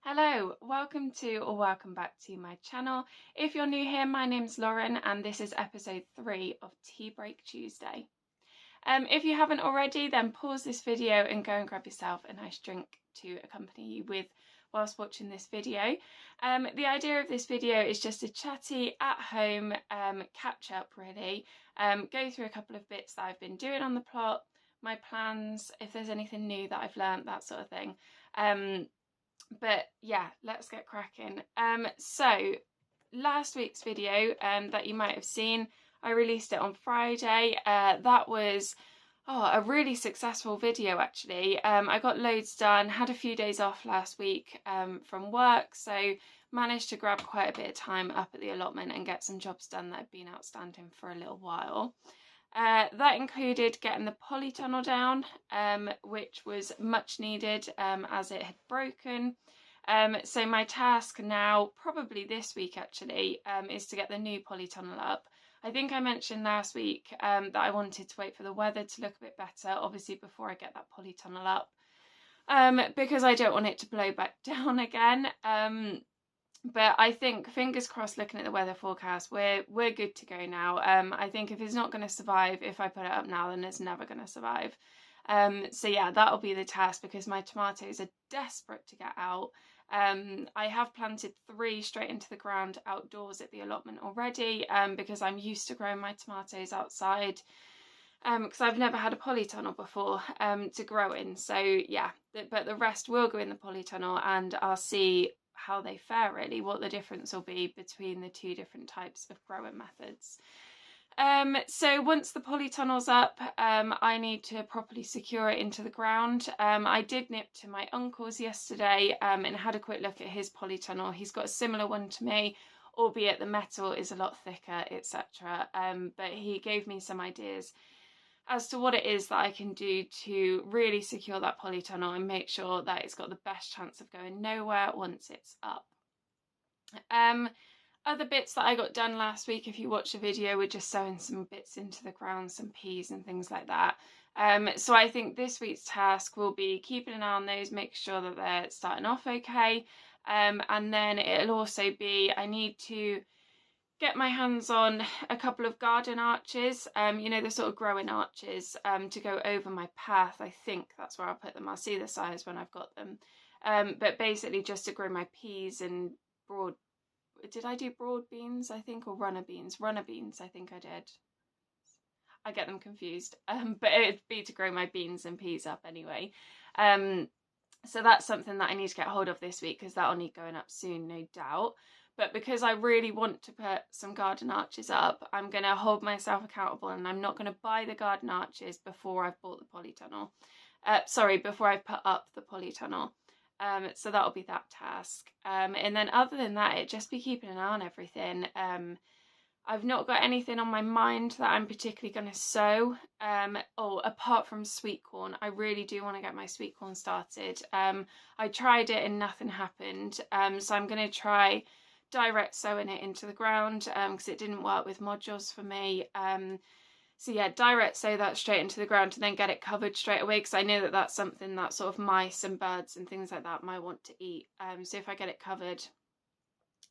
Hello, welcome to or welcome back to my channel. If you're new here, my name's Lauren and this is episode 3 of Teabreak Tuesday. If you haven't already, then pause this video and go and grab yourself a nice drink to accompany you with whilst watching this video. The idea of this video is just a chatty at home catch up really, go through a couple of bits that I've been doing on the plot, my plans, if there's anything new that I've learnt, that sort of thing. But yeah, let's get cracking. So last week's video that you might have seen, I released it on Friday. That was a really successful video actually. I got loads done, had a few days off last week from work, so managed to grab quite a bit of time up at the allotment and get some jobs done that had been outstanding for a little while. That included getting the polytunnel down, which was much needed as it had broken. So my task now, probably this week actually, is to get the new polytunnel up. I think I mentioned last week that I wanted to wait for the weather to look a bit better, obviously before I get that polytunnel up, because I don't want it to blow back down again. But I think, fingers crossed, looking at the weather forecast, we're good to go now. I think if it's not going to survive, if I put it up now, then it's never going to survive. So yeah, that'll be the task because my tomatoes are desperate to get out. I have planted 3 straight into the ground outdoors at the allotment already, because I'm used to growing my tomatoes outside, because I've never had a polytunnel before to grow in. So yeah, but the rest will go in the polytunnel and I'll see how they fare really, what the difference will be between the 2 different types of growing methods. So once the polytunnel's up, I need to properly secure it into the ground. I did nip to my uncle's yesterday and had a quick look at his polytunnel. He's got a similar one to me, albeit the metal is a lot thicker, etc. But he gave me some ideas as to what it is that I can do to really secure that polytunnel and make sure that it's got the best chance of going nowhere once it's up. Other bits that I got done last week, if you watched the video, were just sowing some bits into the ground, some peas and things like that. So I think this week's task will be keeping an eye on those, make sure that they're starting off okay. And then it'll also be, I need to get my hands on a couple of garden arches, you know, the sort of growing arches, to go over my path. I think that's where I'll put them. I'll see the size when I've got them. But basically just to grow my peas and did I do broad beans, I think, or runner beans? Runner beans, I think I did. I get them confused. But it'd be to grow my beans and peas up anyway. So that's something that I need to get hold of this week because that'll need going up soon, no doubt. But because I really want to put some garden arches up, I'm going to hold myself accountable and I'm not going to buy the garden arches before I've bought the polytunnel. Before I've put up the polytunnel. So that'll be that task. And then other than that, it'd just be keeping an eye on everything. I've not got anything on my mind that I'm particularly going to sow. Apart from sweet corn. I really do want to get my sweet corn started. I tried it and nothing happened. So I'm going to try direct sowing it into the ground because it didn't work with modules for me. So yeah, direct sow that straight into the ground and then get it covered straight away because I know that that's something that sort of mice and birds and things like that might want to eat. So if I get it covered,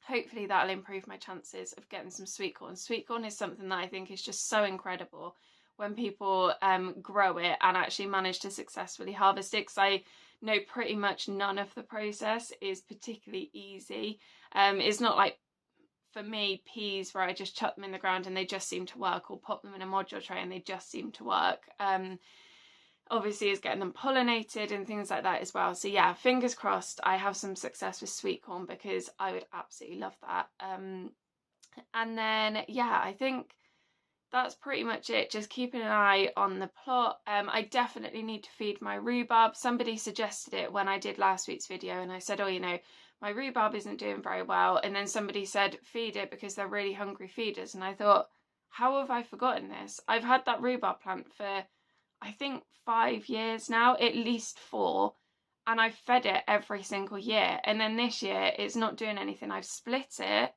hopefully that'll improve my chances of getting some sweet corn. Sweet corn is something that I think is just so incredible when people grow it and actually manage to successfully harvest it, because I know pretty much none of the process is particularly easy. It's not like, for me, peas where I just chuck them in the ground and they just seem to work, or pop them in a module tray and they just seem to work. Obviously is getting them pollinated and things like that as well. So yeah, fingers crossed I have some success with sweet corn because I would absolutely love that. And then yeah, I think that's pretty much it. Just keeping an eye on the plot. I definitely need to feed my rhubarb. Somebody suggested it when I did last week's video and I said, oh, you know, my rhubarb isn't doing very well. And then somebody said, feed it because they're really hungry feeders. And I thought, how have I forgotten this? I've had that rhubarb plant for, I think, 5 years now, at least 4. And I've fed it every single year. And then this year it's not doing anything. I've split it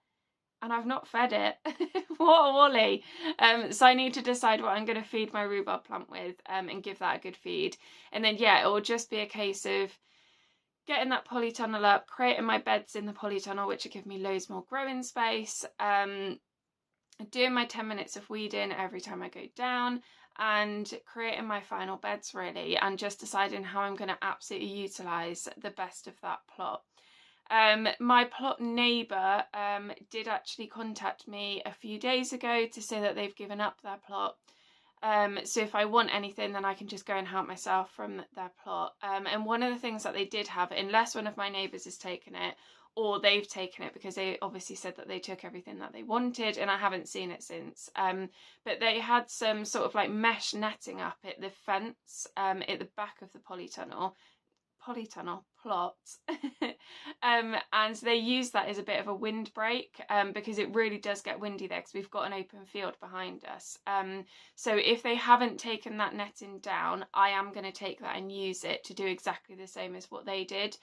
and I've not fed it. What a wally. So I need to decide what I'm going to feed my rhubarb plant with and give that a good feed. And then, yeah, it will just be a case of getting that polytunnel up, creating my beds in the polytunnel, which will give me loads more growing space, doing my 10 minutes of weeding every time I go down, and creating my final beds really, and just deciding how I'm going to absolutely utilise the best of that plot. My plot neighbour did actually contact me a few days ago to say that they've given up their plot. So if I want anything, then I can just go and help myself from their plot. And one of the things that they did have, unless one of my neighbours has taken it, or they've taken it, because they obviously said that they took everything that they wanted, and I haven't seen it since. But they had some sort of like mesh netting up at the fence at the back of the polytunnel plot. And they use that as a bit of a windbreak, because it really does get windy there, because we've got an open field behind us. So if they haven't taken that netting down, I am going to take that and use it to do exactly the same as what they did,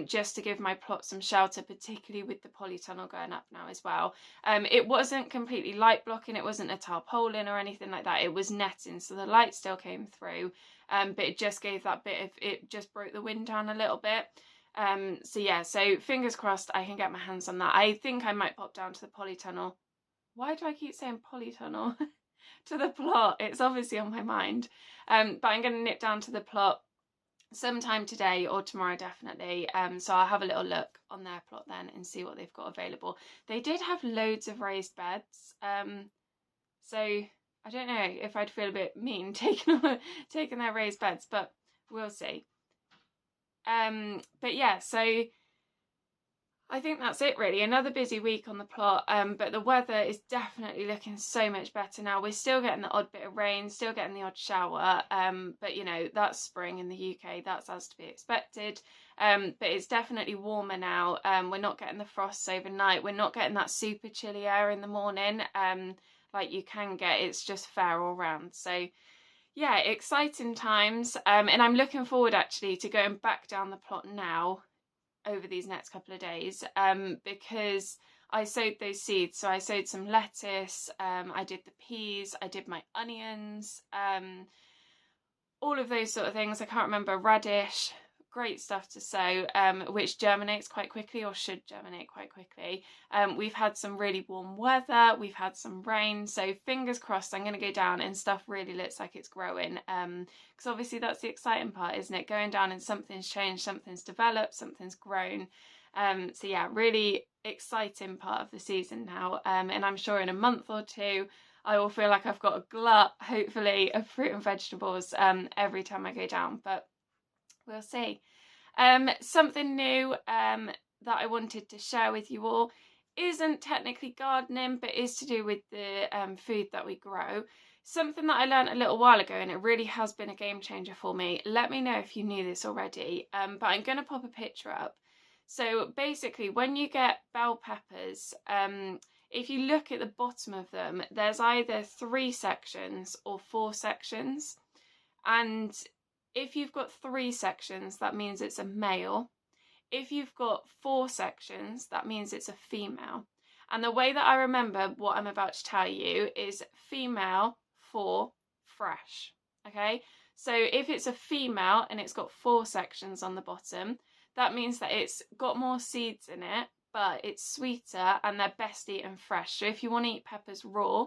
just to give my plot some shelter, particularly with the polytunnel going up now as well. It wasn't completely light blocking, it wasn't a tarpaulin or anything like that, it was netting, so the light still came through. But it just gave that bit of, it just broke the wind down a little bit. So yeah, so fingers crossed I can get my hands on that. I think I might pop down to the polytunnel. Why do I keep saying polytunnel? To the plot, it's obviously on my mind. But I'm going to nip down to the plot sometime today or tomorrow definitely. So I'll have a little look on their plot then and see what they've got available. They did have loads of raised beds. So I don't know if I'd feel a bit mean taking their raised beds, but we'll see. But yeah, so I think that's it really. Another busy week on the plot, but the weather is definitely looking so much better now. We're still getting the odd bit of rain, still getting the odd shower, but you know, that's spring in the UK, that's as to be expected. But it's definitely warmer now. We're not getting the frosts overnight, we're not getting that super chilly air in the morning, like you can get. It's just fair all round. So yeah, exciting times, and I'm looking forward actually to going back down the plot now over these next couple of days, because I sowed those seeds. So I sowed some lettuce, I did the peas, I did my onions, all of those sort of things. I can't remember, radish, great stuff to sow, which germinates quite quickly, or should germinate quite quickly. We've had some really warm weather, we've had some rain, so fingers crossed I'm going to go down and stuff really looks like it's growing, because obviously that's the exciting part, isn't it? Going down and something's changed, something's developed, something's grown. So yeah, really exciting part of the season now, and I'm sure in a month or two I will feel like I've got a glut, hopefully, of fruit and vegetables every time I go down, but we'll see. Something new that I wanted to share with you all isn't technically gardening, but is to do with the food that we grow. Something that I learned a little while ago, and it really has been a game changer for me. Let me know if you knew this already, but I'm going to pop a picture up. So basically, when you get bell peppers, if you look at the bottom of them, there's either 3 sections or 4 sections, and if you've got 3 sections, that means it's a male. If you've got 4 sections, that means it's a female. And the way that I remember what I'm about to tell you is female, 4, fresh. Okay? So if it's a female and it's got 4 sections on the bottom, that means that it's got more seeds in it, but it's sweeter and they're best eaten fresh. So if you want to eat peppers raw,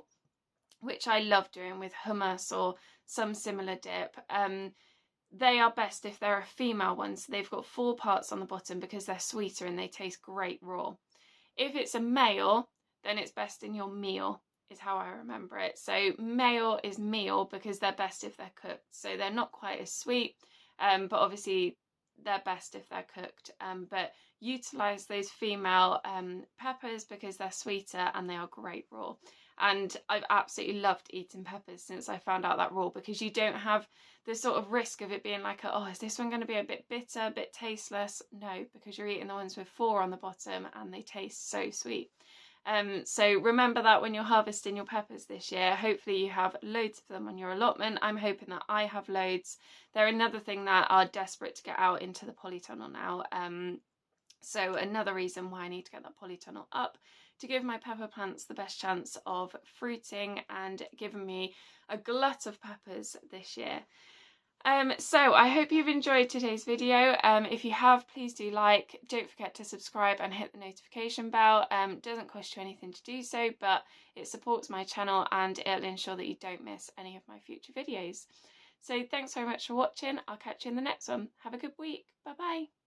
which I love doing with hummus or some similar dip, they are best if they're a female one, so they've got 4 parts on the bottom because they're sweeter and they taste great raw. If it's a male, then it's best in your meal, is how I remember it. So male is meal because they're best if they're cooked. So they're not quite as sweet, but obviously they're best if they're cooked. But utilise those female peppers because they're sweeter and they are great raw. And I've absolutely loved eating peppers since I found out that raw, because you don't have the sort of risk of it being like, oh, is this one going to be a bit bitter, a bit tasteless? No, because you're eating the ones with 4 on the bottom and they taste so sweet. So remember that when you're harvesting your peppers this year. Hopefully you have loads of them on your allotment. I'm hoping that I have loads. They're another thing that are desperate to get out into the polytunnel now. So another reason why I need to get that polytunnel up, to give my pepper plants the best chance of fruiting and giving me a glut of peppers this year. So I hope you've enjoyed today's video. If you have, please do like. Don't forget to subscribe and hit the notification bell. Doesn't cost you anything to do so, but it supports my channel and it'll ensure that you don't miss any of my future videos. So thanks very much for watching. I'll catch you in the next one. Have a good week. Bye bye.